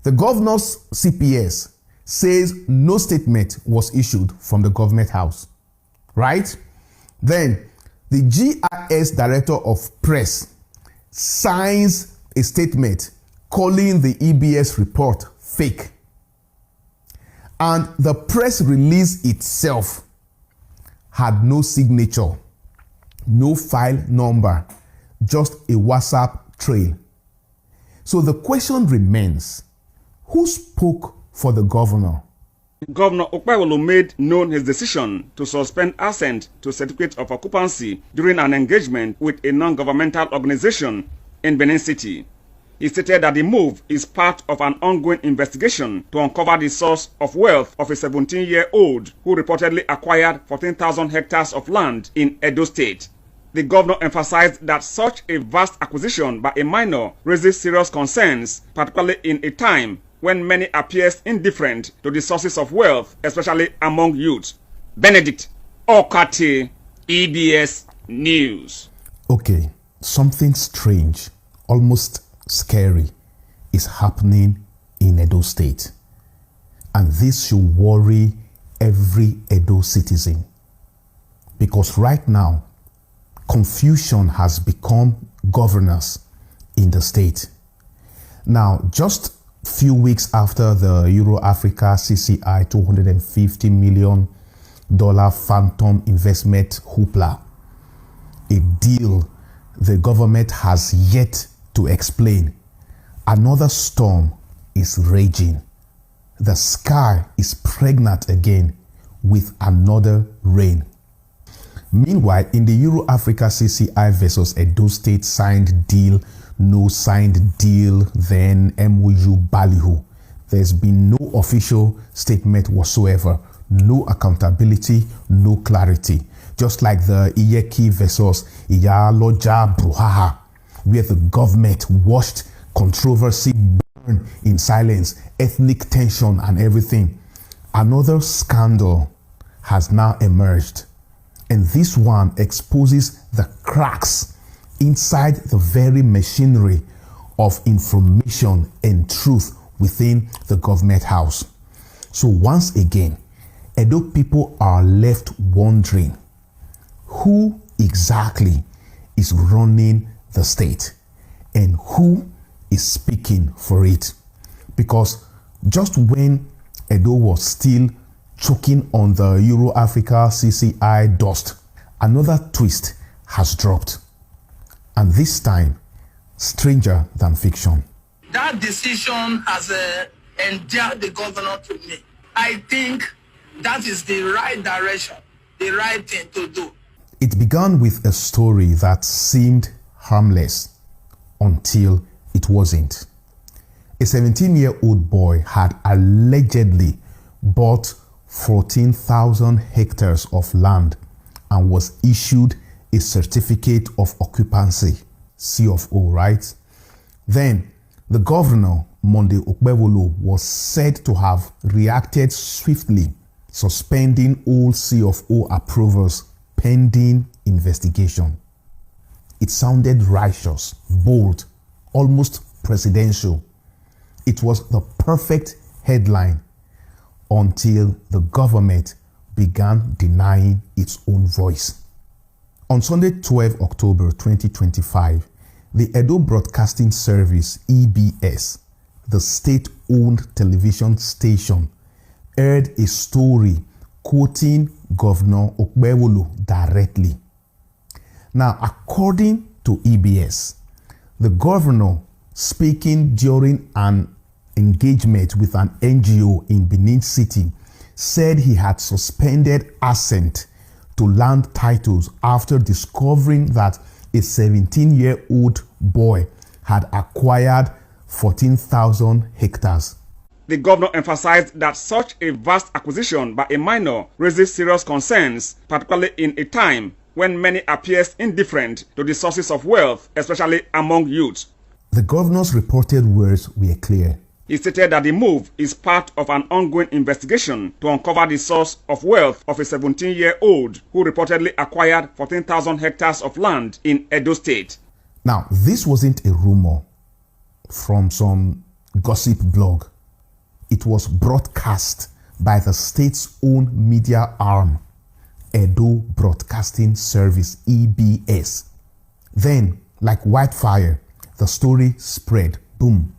The governor's CPS says no statement was issued from the government house, right? Then the GIS director of press signs a statement calling the EBS report fake. And the press release itself had no signature, no file number, just a WhatsApp trail. So the question remains, who spoke for the governor? Governor Okpebholo made known his decision to suspend assent to certificate of occupancy during an engagement with a non-governmental organization in Benin City. He stated that the move is part of an ongoing investigation to uncover the source of wealth of a 17-year-old who reportedly acquired 14,000 hectares of land in Edo State. The governor emphasized that such a vast acquisition by a minor raises serious concerns, particularly in a time when many appears indifferent to the sources of wealth, especially among youth. Benedict Okate, EBS News. Okay, something strange, almost scary, is happening in Edo State. And this should worry every Edo citizen. Because right now, confusion has become governance in the state. Now, just few weeks after the Euro-Africa CCI $250 million phantom investment hoopla, a deal the government has yet to explain, another storm is raging. The sky is pregnant again with another rain. Meanwhile, in the Euro-Africa CCI versus Edo State signed deal, no signed deal, then MOU ballyhoo, there's been no official statement whatsoever, no accountability, no clarity. Just like the Iyeki versus Iyaloja Bruhaha, where the government watched controversy burn in silence, ethnic tension and everything. Another scandal has now emerged. And this one exposes the cracks inside the very machinery of information and truth within the government house. So once again, Edo people are left wondering, who exactly is running the state and who is speaking for it? Because just when Edo was still choking on the Euro-Africa CCI dust, another twist has dropped. And this time, stranger than fiction. That decision has endeared the governor to me. I think that is the right direction, the right thing to do. It began with a story that seemed harmless until it wasn't. A 17-year-old boy had allegedly bought 14,000 hectares of land and was issued a certificate of occupancy, C of O, right? Then the governor, Monday Okpebholo, was said to have reacted swiftly, suspending all C of O approvals pending investigation. It sounded righteous, bold, almost presidential. It was the perfect headline until the government began denying its own voice. On Sunday, 12 October 2025, the Edo Broadcasting Service, EBS, the state-owned television station, aired a story quoting Governor Okpebholo directly. Now, according to EBS, the governor, speaking during an engagement with an NGO in Benin City, said he had suspended assent to land titles after discovering that a 17-year-old boy had acquired 14,000 hectares. The governor emphasized that such a vast acquisition by a minor raises serious concerns, particularly in a time when many appears indifferent to the sources of wealth, especially among youth. The governor's reported words were clear. He stated that the move is part of an ongoing investigation to uncover the source of wealth of a 17-year-old who reportedly acquired 14,000 hectares of land in Edo State. Now, this wasn't a rumor from some gossip blog. it was broadcast by the state's own media arm, Edo Broadcasting Service, EBS. Then, like wildfire, the story spread, boom,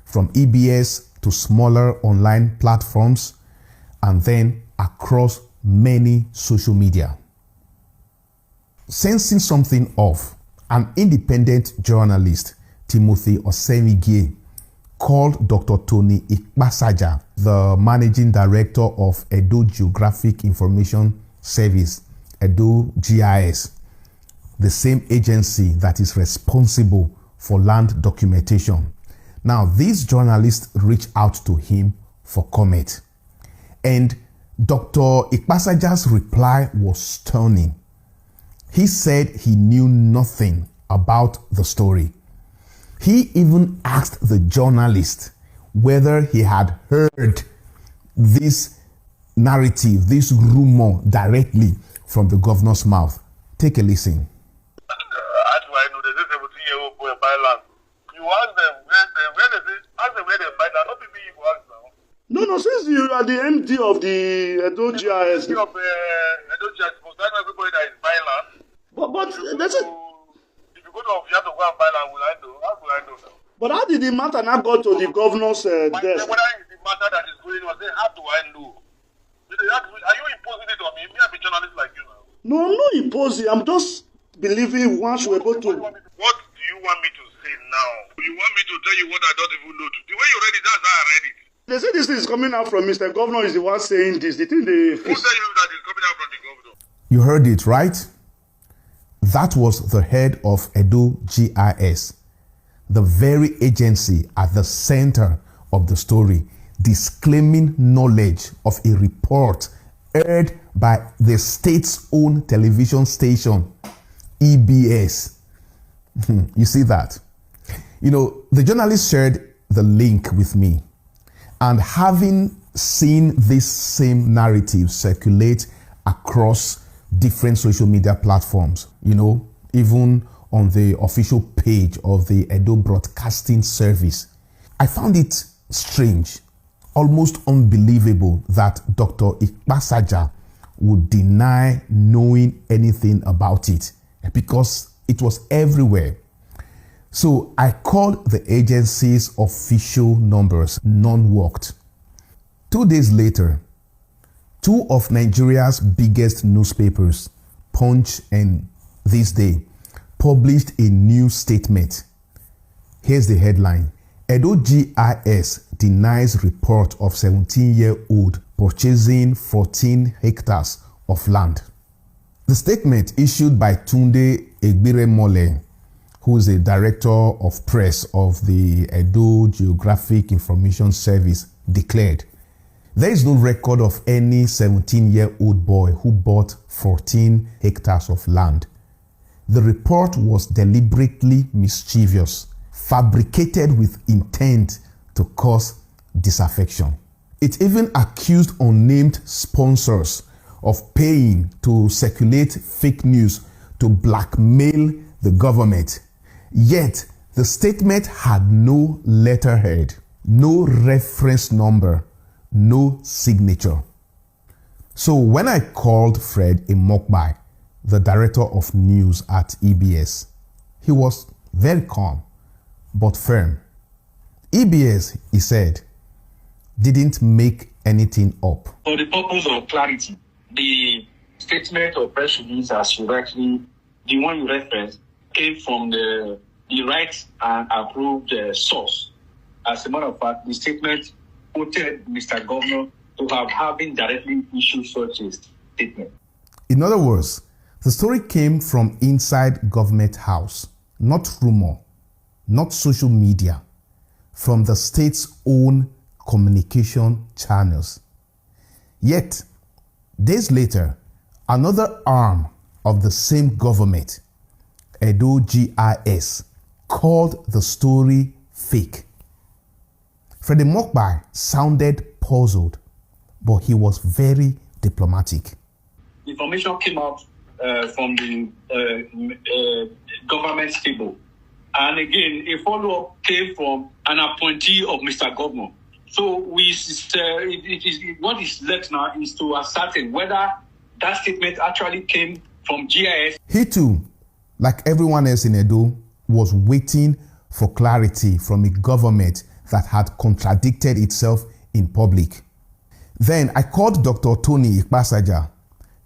from EBS to smaller online platforms, and then across many social media. Sensing something off, an independent journalist, Timothy Osemigie, called Dr. Tony Ikpasaja, the managing director of Edo Geographic Information Service, Edo GIS, the same agency that is responsible for land documentation. Now, this journalist reached out to him for comment, and Dr. Ikpasaja's reply was stunning. He said he knew nothing about the story. He even asked the journalist whether he had heard this narrative, this rumor directly from the governor's mouth. Take a listen. How do I know there's a 17-year-old boy buy land? You ask them where they say, ask them where they buy land, not people you ask now. No, since you are the MD of the Edo GIS. MD of Edo GIS, most time everybody that is buying land. But that's it. If you go to you have to go and buy land, will I know? How will I know now? But how did the matter not go to the governor's desk? Whether it's the matter that is going on, say, how do I know? Are you imposing it on me? Me, I'm a journalist like you now. No, I'm not imposing. I'm just believing once we're able to. What do you want me to say now? You want me to tell you what I don't even know? The way you read it, that's how I read it. They say this thing is coming out from Mr. Governor is the one saying this. The thing they. Who tell you that it's coming out from the governor? You heard it, right? That was the head of Edo GIS, the very agency at the center of the story, disclaiming knowledge of a report aired by the state's own television station, EBS. You see that? You know, the journalist shared the link with me, and having seen this same narrative circulate across different social media platforms, you know, even on the official page of the Edo Broadcasting Service, I found it strange, almost unbelievable that Dr. Ikpasaja would deny knowing anything about it because it was everywhere. So I called the agency's official numbers, none worked. 2 days later, two of Nigeria's biggest newspapers, Punch and This Day, published a new statement. Here's the headline: Edo GIS denies report of 17-year-old purchasing 14 hectares of land. The statement, issued by Tunde Egbiremole, who is the director of press of the Edo Geographic Information Service, declared, there is no record of any 17-year-old boy who bought 14 hectares of land. The report was deliberately mischievous, fabricated with intent to cause disaffection. It even accused unnamed sponsors of paying to circulate fake news to blackmail the government. Yet, the statement had no letterhead, no reference number, no signature. So when I called Fred Imokbai, the director of news at EBS, he was very calm but firm. EBS, he said, didn't make anything up. For the purpose of clarity, the statement or press release, as you rightly, the one you referenced, came from the right and approved source. As a matter of fact, the statement quoted Mr. Governor to have having directly issued such a statement. In other words, the story came from inside government house, not rumor, not social media, from the state's own communication channels. Yet, days later, another arm of the same government, Edo GIS, called the story fake. Freddie Mokbai sounded puzzled, but he was very diplomatic. Information came out from the government table. And again, a follow-up came from an appointee of Mr. Governor So what is left now is to ascertain whether that statement actually came from GIS. He too, like everyone else in Edo, was waiting for clarity from a government that had contradicted itself in public. Then I called Dr. Tony Ikpasaja.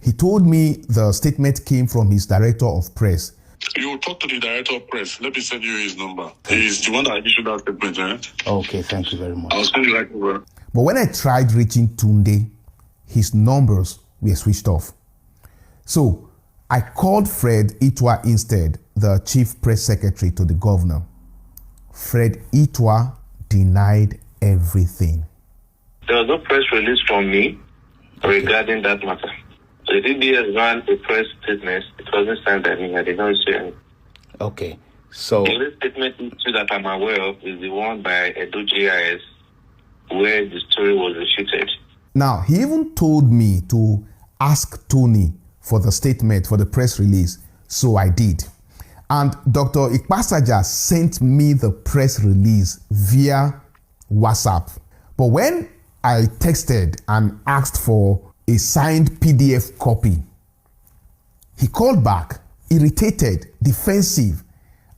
He told me the statement came from his director of press. You talk to the director of press. Let me send you his number. He's the one that issued that statement, eh? Okay, thank you very much. I'll send you right over. But when I tried reaching Tunde, his numbers were switched off. So I called Fred Itwa instead, the chief press secretary to the governor. Fred Itwa denied everything. There was no press release from me regarding that matter. The DBS ran a press statement. It wasn't signed by me. I did not say anything. Okay, so The only statement issue that I'm aware of is the one by Edo GIS where the story was refuted. now he even told me to ask Tony for the statement, for the press release. So I did. And Dr. Ikpasaja sent me the press release via WhatsApp. But when I texted and asked for a signed PDF copy, he called back, irritated, defensive,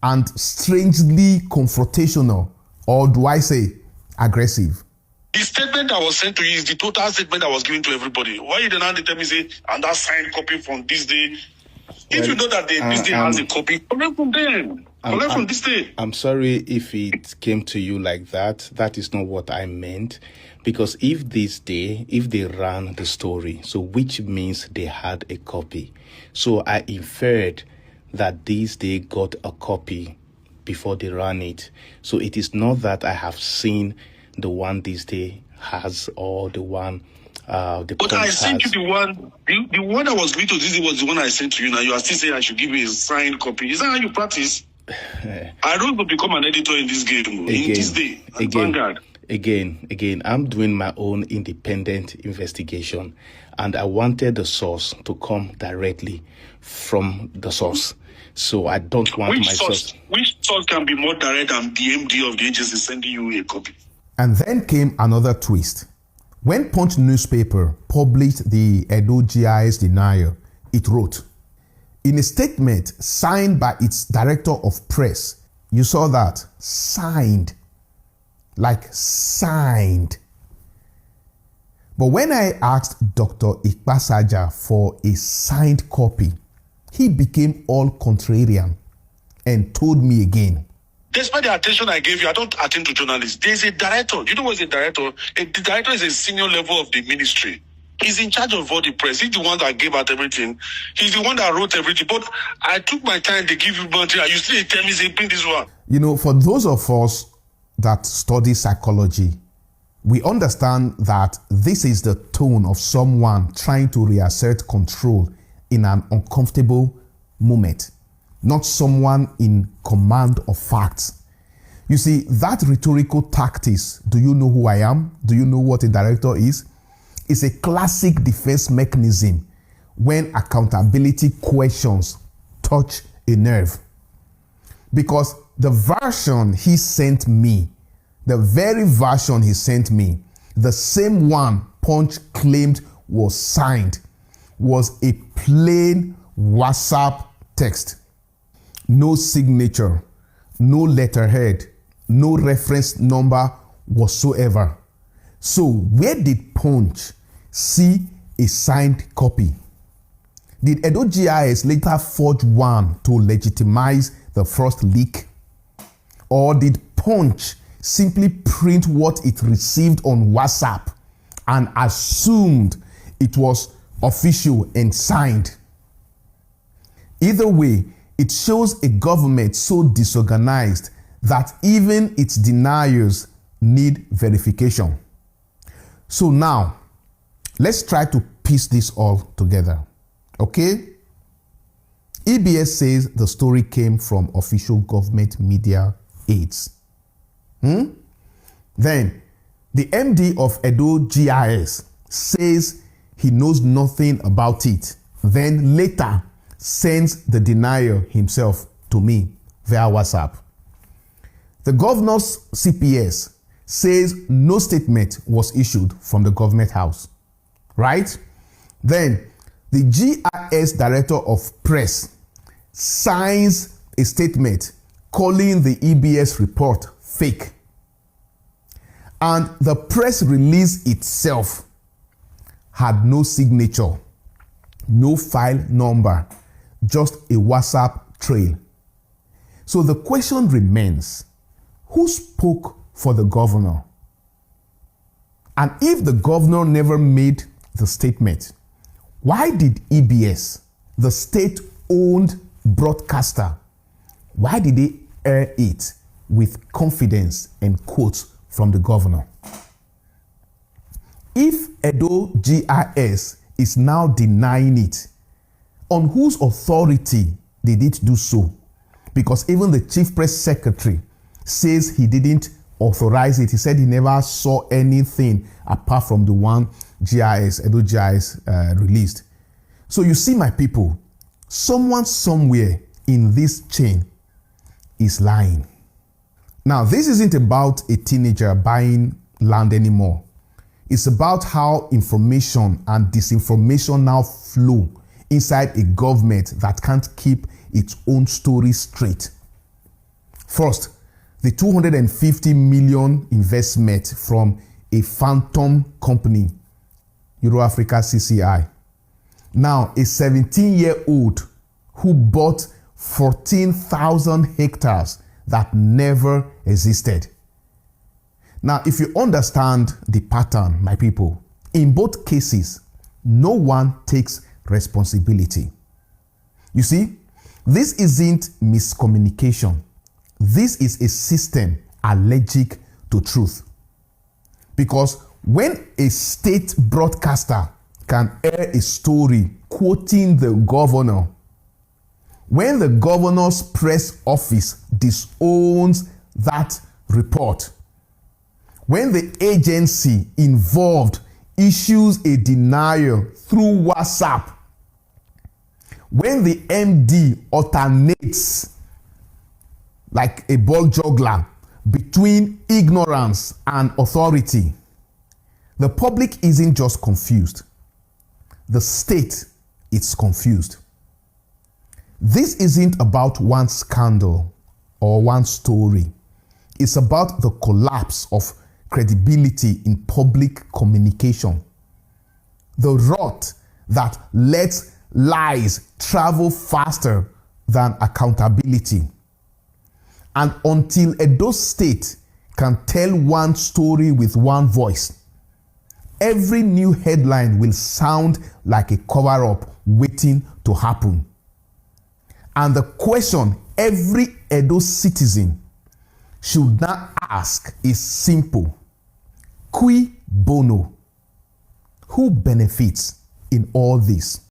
and strangely confrontational, or do I say aggressive. The statement that was sent to you is the total statement that was given to everybody. Why you did not tell me, say, and that signed copy from this day? If you know that this day has a copy, collect from them. Collect from this day. I'm sorry if it came to you like that. That is not what I meant. Because if they ran the story, so which means they had a copy. So I inferred that this day got a copy before they ran it. So it is not that I have seen the one this day has or the one But I sent you the one that was going to this was the one I sent to you. Now you are still saying I should give you a signed copy. Is that how you practice? I don't want to become an editor in this game. In this day, Vanguard. Again, I'm doing my own independent investigation, and I wanted the source to come directly from the source. So I don't want my source. Which source can be more direct than the MD of the agency sending you a copy? And then came another twist. When Punch newspaper published the Edo GIS denial, it wrote, in a statement signed by its director of press, you saw that, signed, like signed. But when I asked Dr. Ikpasaja for a signed copy, he became all contrarian and told me again. Despite the attention I gave you, I don't attend to journalists. There's a director. You know what's a director? The director is a senior level of the ministry. He's in charge of all the press. He's the one that gave out everything. He's the one that wrote everything. But I took my time to give you material. You still tell me, say, bring this one. You know, for those of us that study psychology, we understand that this is the tone of someone trying to reassert control in an uncomfortable moment, not someone in command of facts. You see, that rhetorical tactics, do you know who I am? Do you know what a director is? It's a classic defense mechanism when accountability questions touch a nerve. Because the version he sent me, the very version he sent me, the same one Punch claimed was signed, was a plain WhatsApp text. No signature, no letterhead, no reference number whatsoever. So where did Punch see a signed copy? Did Edo GIS later forge one to legitimize the first leak? Or did Punch simply print what it received on WhatsApp and assumed it was official and signed? Either way, it shows a government so disorganized that even its deniers need verification. So now, let's try to piece this all together, okay? EBS says the story came from official government media aides. Then, the MD of Edo GIS says he knows nothing about it, then later sends the denial himself to me via WhatsApp. The governor's CPS says no statement was issued from the government house, right? Then the GIS director of press signs a statement calling the EBS report fake. And the press release itself had no signature, no file number, just a WhatsApp trail. So the question remains, who spoke for the governor? And if the governor never made the statement, why did EBS, the state-owned broadcaster, why did they air it with confidence and quotes from the governor? If Edo GIS is now denying it, on whose authority did it do so? Because even the chief press secretary says he didn't authorize it. He said he never saw anything apart from the one Edo GIS released. So you see, my people, someone somewhere in this chain is lying. Now, this isn't about a teenager buying land anymore. It's about how information and disinformation now flow inside a government that can't keep its own story straight. First, the 250 million investment from a phantom company, Euro-Africa CCI. Now, a 17-year-old who bought 14,000 hectares that never existed. Now, if you understand the pattern, my people, in both cases, no one takes responsibility. You see, this isn't miscommunication. This is a system allergic to truth. Because when a state broadcaster can air a story quoting the governor, when the governor's press office disowns that report, when the agency involved issues a denial through WhatsApp, when the MD alternates like a ball juggler between ignorance and authority, the public isn't just confused. The state is confused. This isn't about one scandal or one story. It's about the collapse of credibility in public communication. The rot that lets lies travel faster than accountability. And until Edo State can tell one story with one voice, every new headline will sound like a cover-up waiting to happen. And the question every Edo citizen should now ask is simple. Cui bono? Who benefits in all this?